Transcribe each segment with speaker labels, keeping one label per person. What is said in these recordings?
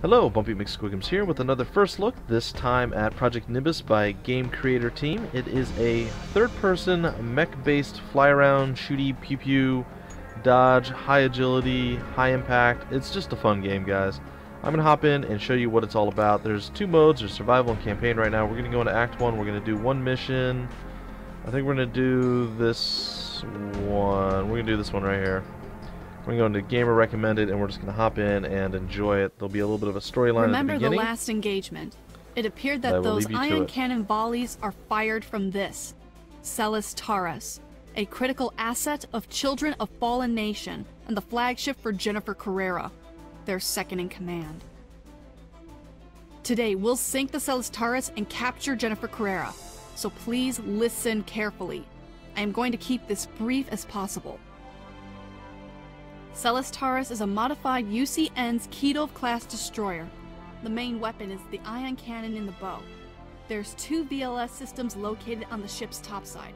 Speaker 1: Hello, Bumpy McSquigums here with another first look, this time at Project Nimbus by GameCrafterTeam. It is a third-person, mech-based fly-around, shooty, pew-pew, dodge, high agility, high impact. It's just a fun game, guys. I'm going to hop in and show you what it's all about. There's two modes, there's survival and campaign right now. We're going to go into Act 1, we're going to do one mission. I think we're going to do this one. We're going to do this one right here. We're going to go into Gamer Recommended, and we're just going to hop in and enjoy it. There'll be a little bit of a storyline at the beginning.
Speaker 2: Remember the last engagement. It appeared that those ion cannon volleys are fired from this, Celis Taurus, a critical asset of Children of Fallen Nation, and the flagship for Jennifer Carrera, their second in command. Today, we'll sink the Celis Taurus and capture Jennifer Carrera, so please listen carefully. I am going to keep this brief as possible. Celis Taurus is a modified UCN's Kedov-class destroyer. The main weapon is the ion cannon in the bow. There's two VLS systems located on the ship's topside,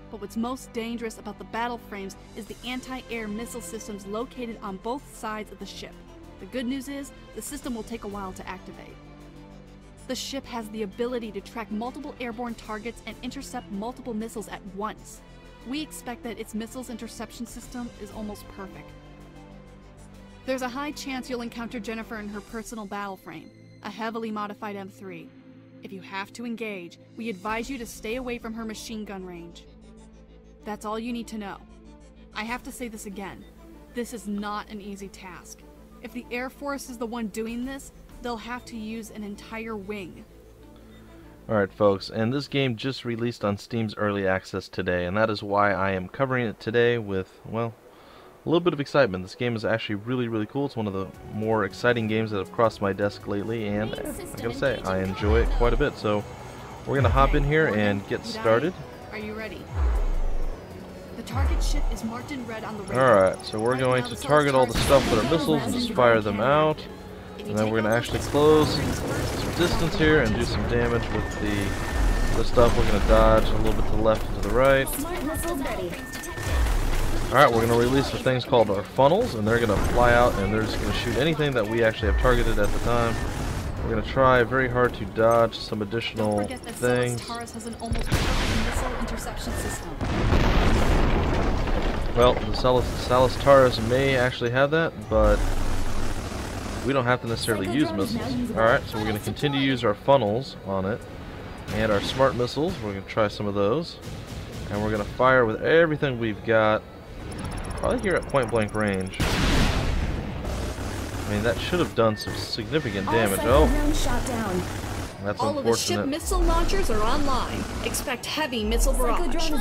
Speaker 2: but what's most dangerous about the battle frames is the anti-air missile systems located on both sides of the ship. The good news is, the system will take a while to activate. The ship has the ability to track multiple airborne targets and intercept multiple missiles at once. We expect that its missiles interception system is almost perfect. There's a high chance you'll encounter Jennifer in her personal BattleFrame, a heavily modified M3. If you have to engage, we advise you to stay away from her machine gun range. That's all you need to know. I have to say this again. This is not an easy task. If the Air Force is the one doing this, they'll have to use an entire wing.
Speaker 1: Alright folks, and this game just released on Steam's Early Access today, and that is why I am covering it today with, well, a little bit of excitement. This game is actually really cool. It's one of the more exciting games that have crossed my desk lately, and I gotta say, I enjoy it quite a bit. So we're gonna hop in here and get started.
Speaker 2: Are you ready? The target ship is marked in red on the radar.
Speaker 1: Alright, so we're going to target all the stuff that are missiles and just fire them out. And then we're gonna actually close some distance here and do some damage with the stuff. We're gonna dodge a little bit to the left and to the right. Alright, we're going to release the things called our funnels, and they're going to fly out, and they're just going to shoot anything that we actually have targeted at the time. We're going to try very hard to dodge some additional things.
Speaker 2: Taurus has an almost perfect missile interception system.
Speaker 1: Well, the Celis Taurus may actually have that, but we don't have to necessarily use missiles. Alright, so we're going to continue to use our funnels on it, and our smart missiles. We're going to try some of those, and we're going to fire with everything we've got. Probably here at point blank range. I mean, that should have done some significant damage. Oh, that's
Speaker 2: all
Speaker 1: unfortunate.
Speaker 2: Of the ship missile launchers are online. Expect heavy missile barrage.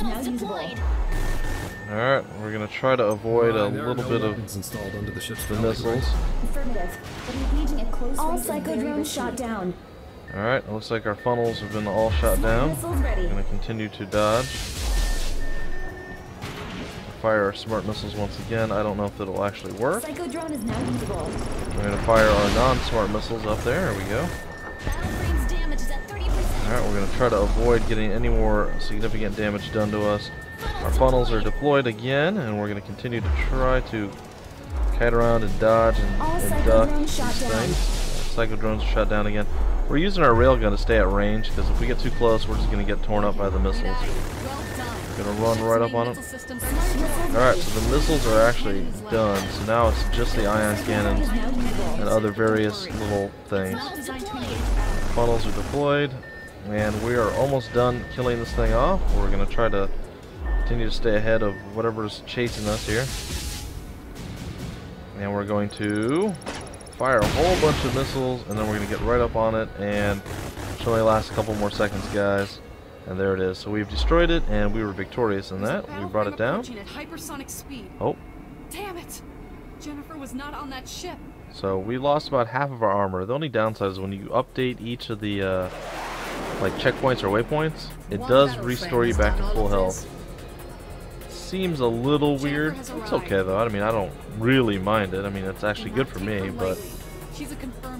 Speaker 1: Alright, we're going to try to avoid a little bit of
Speaker 3: installed under the ship's
Speaker 1: missiles.
Speaker 4: Affirmative. Engaging at close all psychodrones shot down.
Speaker 1: Alright, it looks like our funnels have been all shot down. We're going to continue to dodge. Fire our smart missiles once again. I don't know if it'll actually work.
Speaker 4: Psychodrone is now usable.
Speaker 1: We're going to fire our non-smart missiles up there. There we go. Alright, we're going to try to avoid getting any more significant damage done to us. Our funnels are deployed again, and we're going to continue to try to kite around and dodge and duck these things. Psychodrones are shot down again. We're using our railgun to stay at range, because if we get too close, we're just going to get torn up by the missiles. Gonna run right up on it. Alright, so the missiles are actually done, so now it's just the ion cannons and other various little things. Funnels are deployed, and we are almost done killing this thing off. We're gonna try to continue to stay ahead of whatever's chasing us here. And we're going to fire a whole bunch of missiles, and then we're gonna get right up on it, and it should only last a couple more seconds, guys. And there it is. So we've destroyed it, and we were victorious in that. We brought it down.
Speaker 2: At hypersonic speed.
Speaker 1: Oh.
Speaker 2: Damn it! Jennifer was not on that ship.
Speaker 1: So we lost about half of our armor. The only downside is when you update each of the like checkpoints or waypoints, it does restore you back to full health. Seems a little weird. It's okay though. I mean, I don't really mind it. I mean, it's actually good for me, but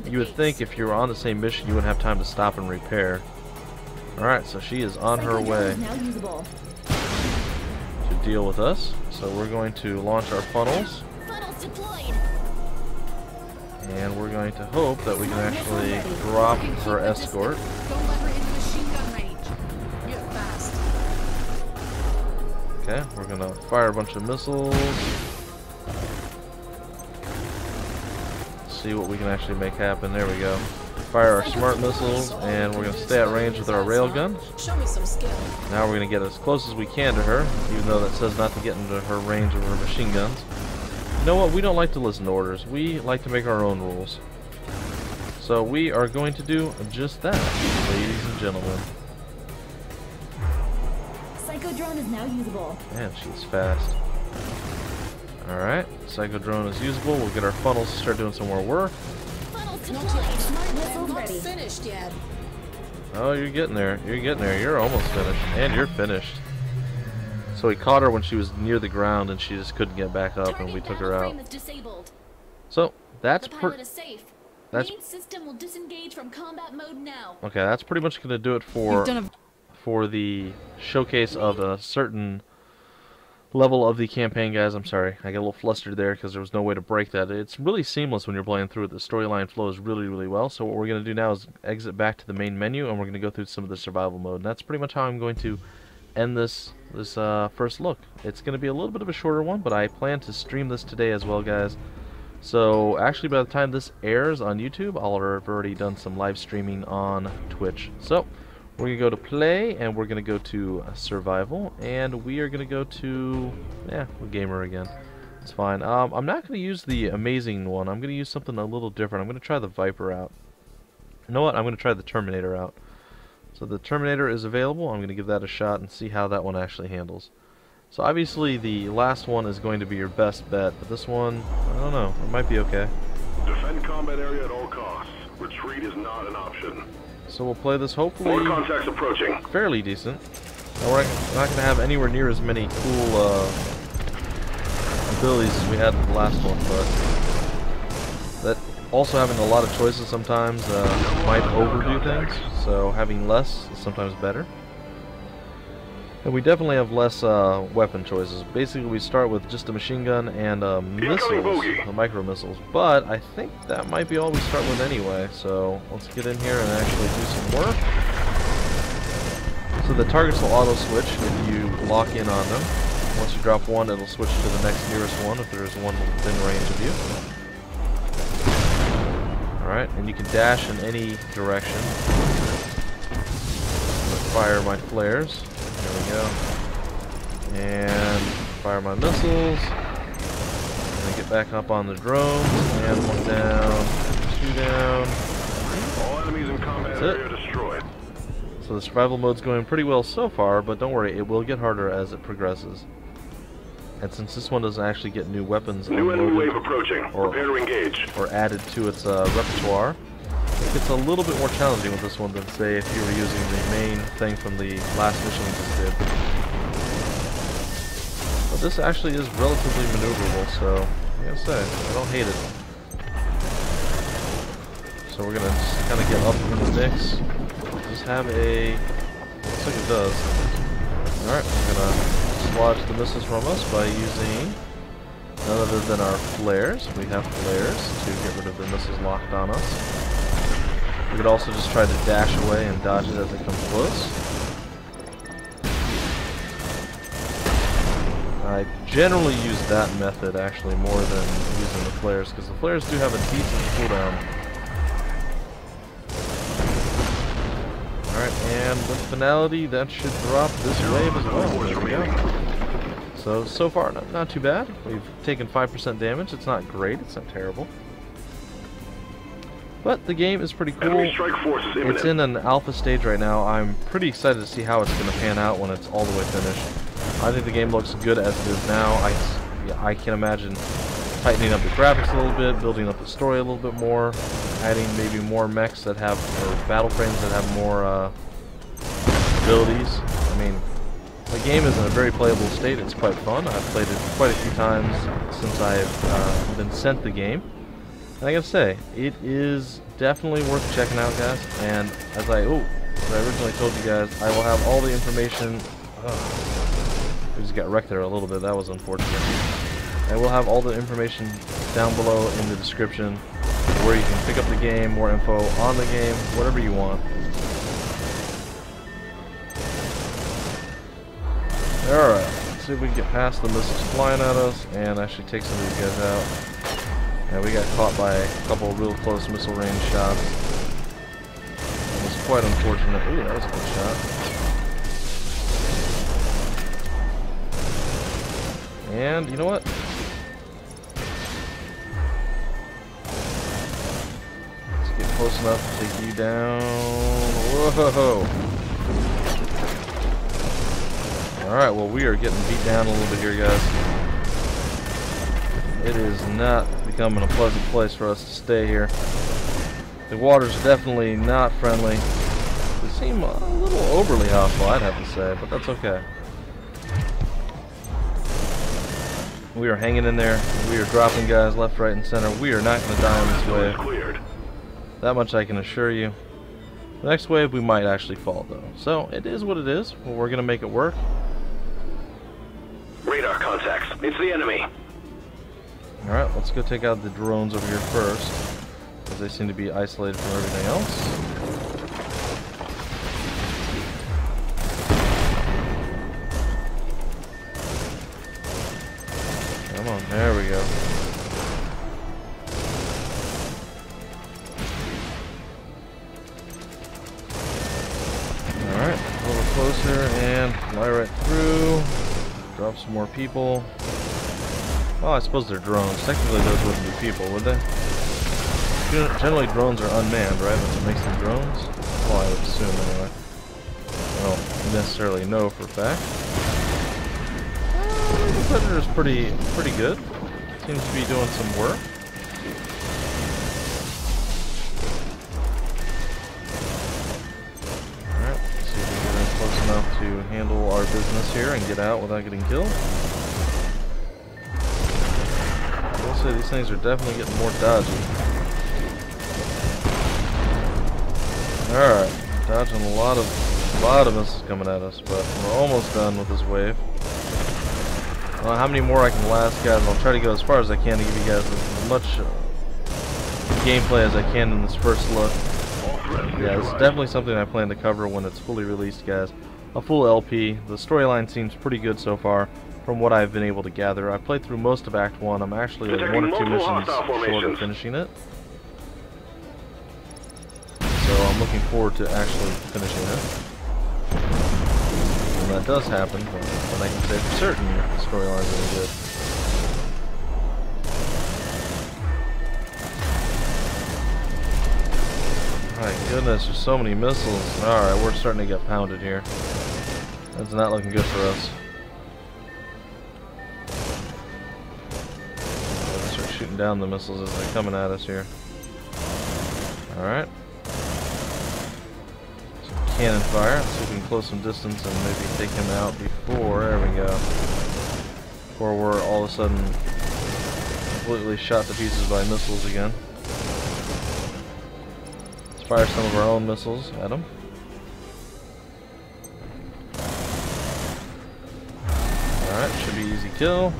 Speaker 1: you would think if you were on the same mission, you wouldn't have time to stop and repair. Alright, so she is on her way to deal with us. So we're going to launch our funnels. And we're going to hope that we can actually drop her escort.
Speaker 2: Don't let her into machine gun range. You're fast.
Speaker 1: Okay, we're gonna fire a bunch of missiles. See what we can actually make happen. There we go. Fire our smart missiles, and we're gonna stay at range with our railgun.
Speaker 3: Show me some skill.
Speaker 1: Now we're gonna get as close as we can to her, even though that says not to get into her range of her machine guns. You know what? We don't like to listen to orders. We like to make our own rules. So we are going to do just that, ladies and gentlemen.
Speaker 4: Psycho drone is now usable.
Speaker 1: Man, she's fast. Alright, Psycho Drone is usable. We'll get our funnels to start doing some more work.
Speaker 4: Funnels
Speaker 3: Not
Speaker 4: deployed.
Speaker 3: yet.
Speaker 4: Smart
Speaker 3: I'm
Speaker 4: missiles
Speaker 3: not
Speaker 4: ready.
Speaker 3: finished yet.
Speaker 1: Oh, you're getting there. You're getting there. You're almost finished. And you're finished. So we caught her when she was near the ground and she just couldn't get back up, and we took her out.
Speaker 4: BattleFrame is disabled.
Speaker 1: So, that's
Speaker 4: The pilot is safe.
Speaker 1: that's
Speaker 4: Main system will disengage from combat mode now.
Speaker 1: okay, that's pretty much going to do it
Speaker 2: You've done
Speaker 1: for the showcase of a certain level of the campaign, guys. I'm sorry, I got a little flustered there because there was no way to break that. It's really seamless when you're playing through it. The storyline flows really well. So what we're going to do now is exit back to the main menu, and we're going to go through some of the survival mode. And that's pretty much how I'm going to end this first look. It's going to be a little bit of a shorter one, but I plan to stream this today as well, guys. So actually, by the time this airs on YouTube, I'll have already done some live streaming on Twitch. So we're going to go to play, and we're going to go to survival, and we are going to go to, gamer again. It's fine. I'm not going to use the amazing one. I'm going to use something a little different. I'm going to try the Viper out. You know what? I'm going to try the Terminator out. So the Terminator is available. I'm going to give that a shot and see how that one actually handles. So obviously the last one is going to be your best bet, but this one, I don't know. It might be okay.
Speaker 5: Defend combat area at all costs. Retreat is not an option.
Speaker 1: So we'll play this hopefully
Speaker 5: More contacts approaching.
Speaker 1: fairly decent. Now we're not going to have anywhere near as many cool abilities as we had in the last one, but that also having a lot of choices sometimes might overdo things, so having less is sometimes better. And we definitely have less weapon choices. Basically, we start with just a machine gun and missiles, the micro missiles. But I think that might be all we start with anyway. So let's get in here and actually do some work. So the targets will auto switch if you lock in on them. Once you drop one, it'll switch to the next nearest one if there is one within range of you. Alright, and you can dash in any direction. I'm gonna fire my flares. There we go. And fire my missiles. And then get back up on the drones. And one down, two down.
Speaker 5: All enemies in combat area destroyed.
Speaker 1: So the survival mode's going pretty well so far, but don't worry, it will get harder as it progresses. And since this one doesn't actually get new weapons
Speaker 5: New enemy wave
Speaker 1: unloaded
Speaker 5: approaching. Prepare to engage.
Speaker 1: or added to its repertoire, it gets a little bit more challenging with this one than, say, if you were using the main thing from the last mission we just did. But this actually is relatively maneuverable, so I gotta say, I don't hate it. So we're gonna just kind of get up in the mix. Just have a... looks like it does. Alright, we're gonna dislodge the missiles from us by using none other than our flares. We have flares to get rid of the missiles locked on us. We could also just try to dash away and dodge it as it comes close. I generally use that method actually more than using the flares, because the flares do have a decent cooldown. Alright, and with finality, that should drop this wave as well. There we go. So far, not too bad. We've taken 5% damage. It's not great. It's not terrible. But the game is pretty cool.
Speaker 5: Enemy strike force is imminent.
Speaker 1: It's in an alpha stage right now. I'm pretty excited to see how it's going to pan out when it's all the way finished. I think the game looks good as it is now. I can imagine tightening up the graphics a little bit, building up the story a little bit more, adding maybe more mechs that have, or battle frames that have more abilities. I mean, the game is in a very playable state. It's quite fun. I've played it quite a few times since I've been sent the game. And I gotta say, it is definitely worth checking out, guys. And as I originally told you guys, I will have all the information. I just got wrecked there a little bit. That was unfortunate. I will have all the information down below in the description where you can pick up the game, more info on the game, whatever you want. Alright, let's see if we can get past the missiles flying at us and actually take some of these guys out. And we got caught by a couple real close missile range shots. It was quite unfortunate. Ooh, that was a good shot. And you know what? Let's get close enough to take you down. Whoa! Alright, well, we are getting beat down a little bit here, guys. It is not becoming a pleasant place for us to stay here. The water's definitely not friendly. They seem a little overly hostile, I'd have to say, but that's okay. We are hanging in there. We are dropping guys left, right, and center. We are not going to die on this wave. That much I can assure you. The next wave we might actually fall, though. So, it is what it is. Well, we're going to make it work.
Speaker 5: Radar contacts. It's the enemy.
Speaker 1: Alright, let's go take out the drones over here first, because they seem to be isolated from everything else. Come on, there we go. Alright, a little closer and fly right through. Drop some more people. Oh, I suppose they're drones. Technically those wouldn't be people, would they? Generally drones are unmanned, right? That's what makes them drones? Well, I would assume anyway. I don't necessarily know for a fact. The Predator's pretty good. Seems to be doing some work. Alright, let's see if we can get in close enough to handle our business here and get out without getting killed. These things are definitely getting more dodgy. Alright, dodging a lot of missiles coming at us, but we're almost done with this wave. I don't know how many more I can last, guys. I'll try to go as far as I can to give you guys as much gameplay as I can in this first look. Yeah, this is definitely something I plan to cover when it's fully released, guys. A full LP. The storyline seems pretty good so far. From what I've been able to gather, I played through most of Act 1. I'm actually like 1 or 2 missions short of finishing it. So I'm looking forward to actually finishing it. When that does happen, then I can say for certain that the storyline is really good. My goodness, there's so many missiles. Alright, we're starting to get pounded here. That's not looking good for us. Shooting down the missiles as they're coming at us here. Alright. Some cannon fire. Let's see if we can close some distance and maybe take him out before. There we go. Before we're all of a sudden completely shot to pieces by missiles again. Let's fire some of our own missiles at him. Alright, should be easy kill.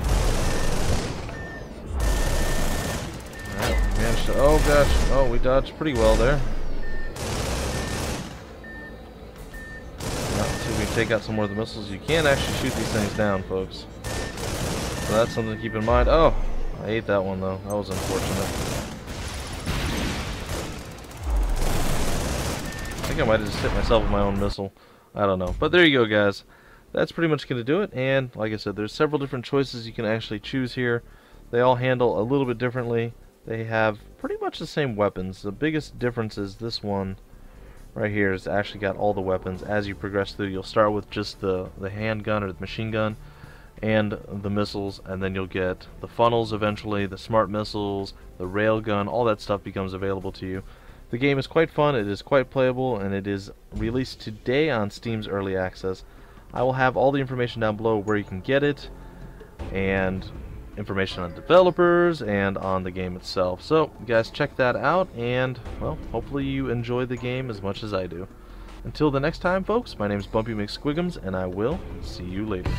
Speaker 1: Oh gosh, oh, we dodged pretty well there. Let's see if we can take out some more of the missiles. You can actually shoot these things down, folks. So that's something to keep in mind. Oh, I ate that one though. That was unfortunate. I think I might have just hit myself with my own missile. I don't know. But there you go, guys. That's pretty much going to do it. And like I said, there's several different choices you can actually choose here. They all handle a little bit differently. They have pretty much the same weapons. The biggest difference is this one right here has actually got all the weapons. As you progress through, you'll start with just the handgun or the machine gun and the missiles, and then you'll get the funnels eventually, the smart missiles, the railgun, all that stuff becomes available to you. The game is quite fun, it is quite playable, and it is released today on Steam's Early Access. I will have all the information down below where you can get it, and information on developers and on the game itself. So you guys check that out, and well, hopefully you enjoy the game as much as I do. Until the next time, folks, my name is Bumpy McSquigums, and I will see you later.